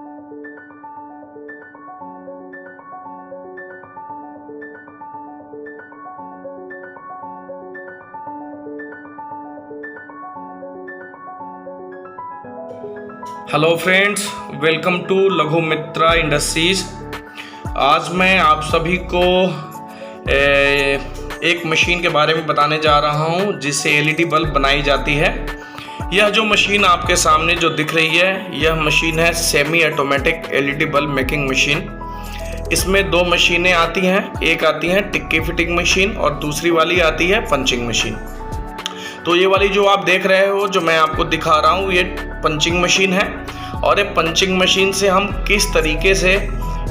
Hello friends, welcome to लघु मित्रा industries. आज मैं आप सभी को एक मशीन के बारे में बताने जा रहा हूं जिससे एलईडी बल्ब बनाई जाती है। यह जो मशीन आपके सामने जो दिख रही है, यह मशीन है semi automatic LED bulb making machine. इसमें दो मशीनें आती हैं, एक आती है टिक्की फिटिंग मशीन और दूसरी वाली आती है पंचिंग मशीन। तो ये वाली जो आप देख रहे हो, जो मैं आपको दिखा रहा हूँ, ये पंचिंग मशीन है। और ये पंचिंग मशीन से हम किस तरीके से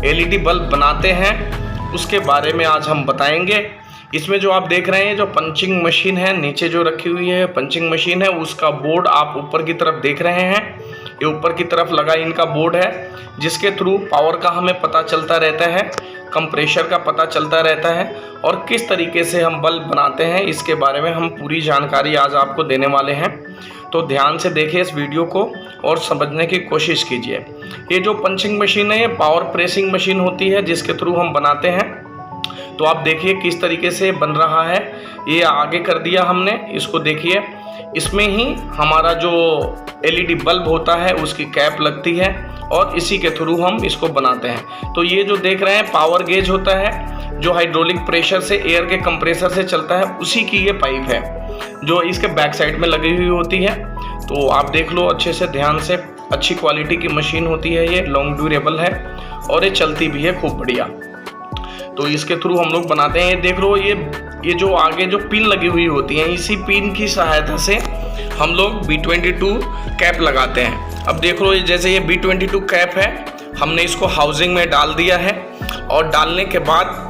एलईडी बल्ब बनाते हैं उसके बारे में आज हम बताएंगे। इसमें जो आप देख रहे हैं, जो पंचिंग मशीन है, नीचे जो रखी हुई है पंचिंग मशीन है, उसका बोर्ड आप ऊपर की तरफ देख रहे हैं। ये ऊपर की तरफ लगा इनका बोर्ड है, जिसके थ्रू पावर का हमें पता चलता रहता है, कंप्रेशर का पता चलता रहता है, और किस तरीके से हम बल्ब बनाते हैं इसके बारे में हम पूरी जानकारी आज आपको देने वाले हैं। तो ध्यान से देखिए इस वीडियो को और समझने की कोशिश कीजिए। ये जो पंचिंग मशीन है, ये पावर प्रेसिंग मशीन होती है जिसके थ्रू हम बनाते हैं। तो आप देखिए किस तरीके से बन रहा है। ये आगे कर दिया हमने, इसको देखिए। इसमें ही हमारा जो एलईडी बल्ब होता है उसकी कैप लगती है और इसी के थ्रू हम इसको बनाते हैं। तो ये जो देख रहे हैं पावर गेज होता है, जो हाइड्रोलिक प्रेशर से एयर के कंप्रेसर से चलता है, उसी की ये पाइप है जो इसके बैक साइड में लगी हुई होती है। तो आप देख लो अच्छे से, ध्यान से। अच्छी क्वालिटी की मशीन होती है, ये लॉन्ग ड्यूरेबल है और ये चलती भी है खूब बढ़िया। तो इसके थ्रू हम लोग बनाते हैं। ये देख लो, ये जो आगे जो पिन लगी हुई होती हैं, इसी पिन की सहायता से हम लोग B22 कैप लगाते हैं। अब देख लो, जैसे ये B22 कैप है, हमने इसको हाउसिंग में डाल दिया है और डालने के बाद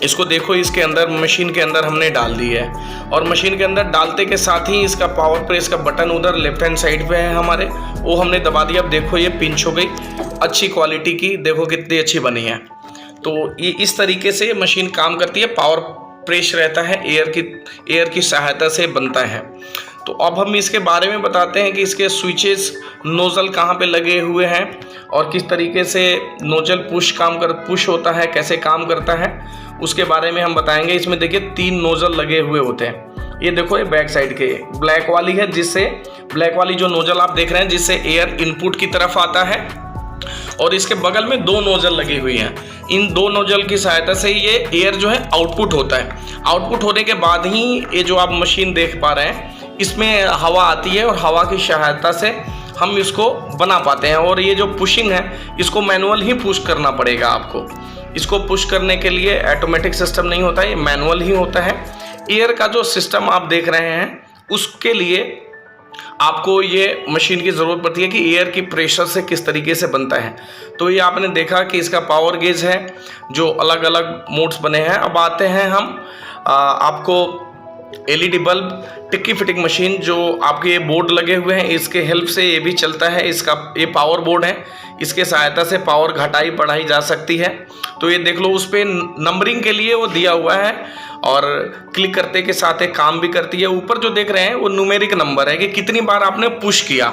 इसको देखो, इसके अंदर मशीन के अंदर हमने डाल दी है। और मशीन के अंदर डालते के साथ ही इसका पावर प्रेस का बटन उधर लेफ्ट हैंड साइड पे है हमारे, वो हमने दबा दिया। अब देखो ये पिंच हो गई, अच्छी क्वालिटी की, देखो कितनी अच्छी बनी है। तो ये इस तरीके से मशीन काम करती है। पावर प्रेस रहता है, एयर की सहायता से बनता है। तो अब हम इसके बारे में बताते हैं कि इसके स्विचेस, नोज़ल कहाँ पे लगे हुए हैं और किस तरीके से नोजल पुश होता है, कैसे काम करता है, उसके बारे में हम बताएंगे। इसमें देखिए 3 नोज़ल लगे हुए होते हैं। ये देखो, ये बैक साइड के ब्लैक वाली है, ब्लैक वाली जो नोजल आप देख रहे हैं, जिससे एयर इनपुट की तरफ आता है। और इसके बगल में 2 नोजल लगी हुई हैं। इन 2 नोजल की सहायता से ये एयर जो है आउटपुट होता है। आउटपुट होने के बाद ही ये जो आप मशीन देख पा रहे हैं, इसमें हवा आती है और हवा की सहायता से हम इसको बना पाते हैं। और ये जो पुशिंग है, इसको मैनुअल ही पुश करना पड़ेगा आपको। इसको पुश करने के लिए ऑटोमेटिक सिस्टम नहीं होता है, ये मैनुअल ही होता है। एयर का जो सिस्टम आप देख रहे हैं, उसके लिए आपको ये मशीन की ज़रूरत पड़ती है कि एयर की प्रेशर से किस तरीके से बनता है। तो ये आपने देखा कि इसका पावर गेज है, जो अलग अलग मोड्स बने हैं। अब आते हैं हम आपको एलईडी बल्ब टिक्की फिटिंग मशीन, जो आपके ये बोर्ड लगे हुए हैं, इसके हेल्प से ये भी चलता है। ये पावर बोर्ड है, इसके सहायता से पावर घटाई बढ़ाई जा सकती है। तो ये देख लो, उस पर नंबरिंग के लिए वो दिया हुआ है और क्लिक करते के साथ एक काम भी करती है। ऊपर जो देख रहे हैं वो न्यूमेरिक नंबर है कि कितनी बार आपने पुश किया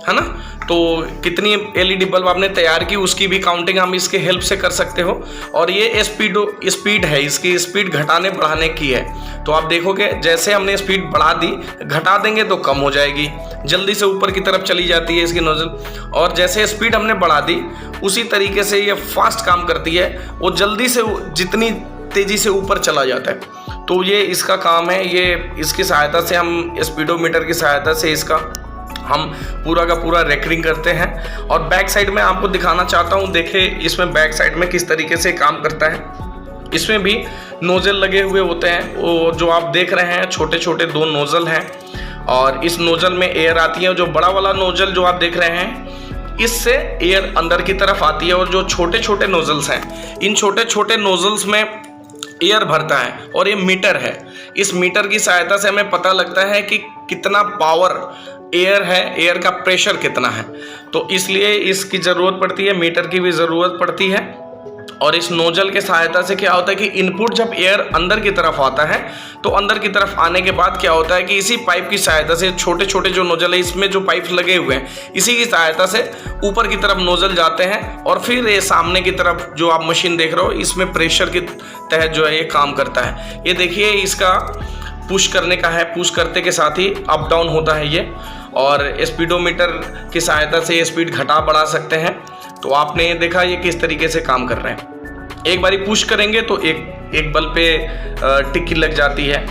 है ना, तो कितनी एलईडी बल्ब आपने तैयार की, उसकी भी काउंटिंग हम इसके हेल्प से कर सकते हो। और ये स्पीड है, इसकी स्पीड घटाने बढ़ाने की है। तो आप देखोगे, जैसे हमने स्पीड बढ़ा दी, घटा देंगे तो कम हो जाएगी, जल्दी से ऊपर की तरफ चली जाती है इसकी नोजल। और जैसे स्पीड हमने बढ़ा दी, उसी तरीके से ये फास्ट काम करती है, वो जल्दी से जितनी तेज़ी से ऊपर चला जाता है। तो ये इसका काम है। ये इसकी सहायता से हम स्पीडोमीटर की सहायता से इसका हम पूरा का पूरा रेकरिंग करते हैं। और बैक साइड में आपको दिखाना चाहता हूँ, देखिए इसमें बैक साइड में किस तरीके से काम करता है। इसमें भी नोजल लगे हुए होते हैं, वो जो आप देख रहे हैं छोटे छोटे 2 नोजल हैं। और इस नोजल में एयर आती है। जो बड़ा वाला नोजल जो आप देख रहे हैं, इससे एयर अंदर की तरफ आती है। और जो छोटे छोटे नोजल्स हैं, इन छोटे छोटे नोजल्स में एयर भरता है। और ये मीटर है, इस मीटर की सहायता से हमें पता लगता है कि कितना पावर एयर है, एयर का प्रेशर कितना है। तो इसलिए इसकी ज़रूरत पड़ती है, मीटर की भी ज़रूरत पड़ती है। और इस नोजल के सहायता से क्या होता है कि इनपुट जब एयर अंदर की तरफ आता है तो अंदर की तरफ आने के बाद क्या होता है कि इसी पाइप की सहायता से छोटे छोटे जो नोजल है इसमें जो पाइप लगे हुए हैं इसी की सहायता से ऊपर की तरफ नोजल जाते हैं और फिर ये सामने की तरफ जो आप मशीन देख रहे हो इसमें प्रेशर के तहत जो है ये काम करता है। ये देखिए इसका पुश करने का है, पुश करते के साथ ही अप डाउन होता है ये, और स्पीडोमीटर की सहायता से ये स्पीड घटा बढ़ा सकते हैं। तो आपने देखा ये किस तरीके से काम कर रहे हैं। एक बारी पुश करेंगे तो एक बल्ब पे टिक्की लग जाती है,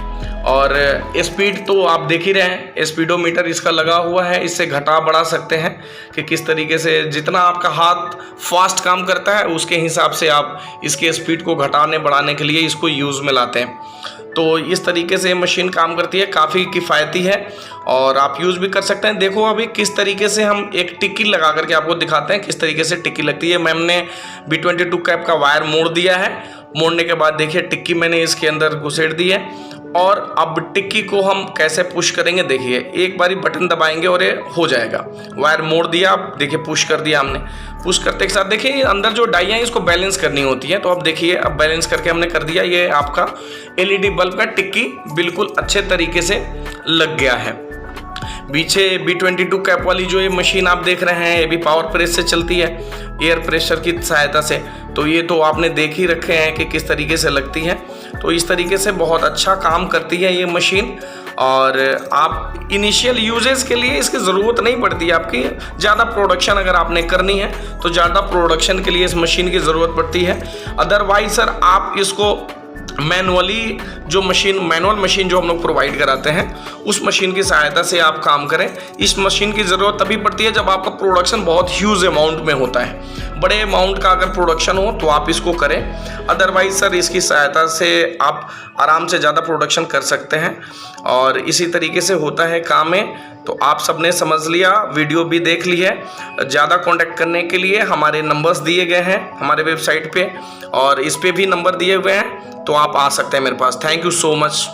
और स्पीड तो आप देख ही रहे हैं, स्पीडोमीटर इसका लगा हुआ है, इससे घटा बढ़ा सकते हैं कि किस तरीके से जितना आपका हाथ फास्ट काम करता है उसके हिसाब से आप इसके स्पीड को घटाने बढ़ाने के लिए इसको यूज़ में लाते हैं। तो इस तरीके से मशीन काम करती है, काफ़ी किफ़ायती है और आप यूज़ भी कर सकते हैं। देखो अभी किस तरीके से हम एक टिक्की लगा करके आपको दिखाते हैं किस तरीके से टिक्की लगती है। मैम ने B22 कैप का वायर मोड़ दिया है, मोड़ने के बाद देखिए टिक्की मैंने इसके अंदर घुसेड़ दी है, और अब टिक्की को हम कैसे पुश करेंगे देखिए, एक बारी बटन दबाएंगे और ये हो जाएगा। वायर मोड़ दिया, अब देखिए पुश कर दिया हमने। पुश करते के साथ देखिए अंदर जो डाई है इसको बैलेंस करनी होती है, तो अब देखिए अब बैलेंस करके हमने कर दिया। ये आपका LED बल्ब का टिक्की बिल्कुल अच्छे तरीके से लग गया है। पीछे B22 कैप वाली जो ये मशीन आप देख रहे हैं ये भी पावर प्रेस से चलती है, एयर प्रेशर की सहायता से। तो ये तो आपने देख ही रखे हैं कि किस तरीके से लगती है। तो इस तरीके से बहुत अच्छा काम करती है ये मशीन, और आप इनिशियल यूजेस के लिए इसकी ज़रूरत नहीं पड़ती है। आपकी ज़्यादा प्रोडक्शन अगर आपने करनी है तो ज़्यादा प्रोडक्शन के लिए इस मशीन की ज़रूरत पड़ती है। अदरवाइज सर आप इसको मैनुअली जो मैनुअल मशीन जो हम लोग प्रोवाइड कराते हैं उस मशीन की सहायता से आप काम करें। इस मशीन की ज़रूरत तभी पड़ती है जब आपका प्रोडक्शन बहुत ह्यूज अमाउंट में होता है। बड़े अमाउंट का अगर प्रोडक्शन हो तो आप इसको करें, अदरवाइज सर इसकी सहायता से आप आराम से ज़्यादा प्रोडक्शन कर सकते हैं। और इसी तरीके से होता है काम में। तो आप सबने समझ लिया, वीडियो भी देख ली है। ज़्यादा कांटेक्ट करने के लिए हमारे नंबर्स दिए गए हैं हमारे वेबसाइट पे, और इस पे भी नंबर दिए हुए हैं, तो आप आ सकते हैं मेरे पास। Thank you so much.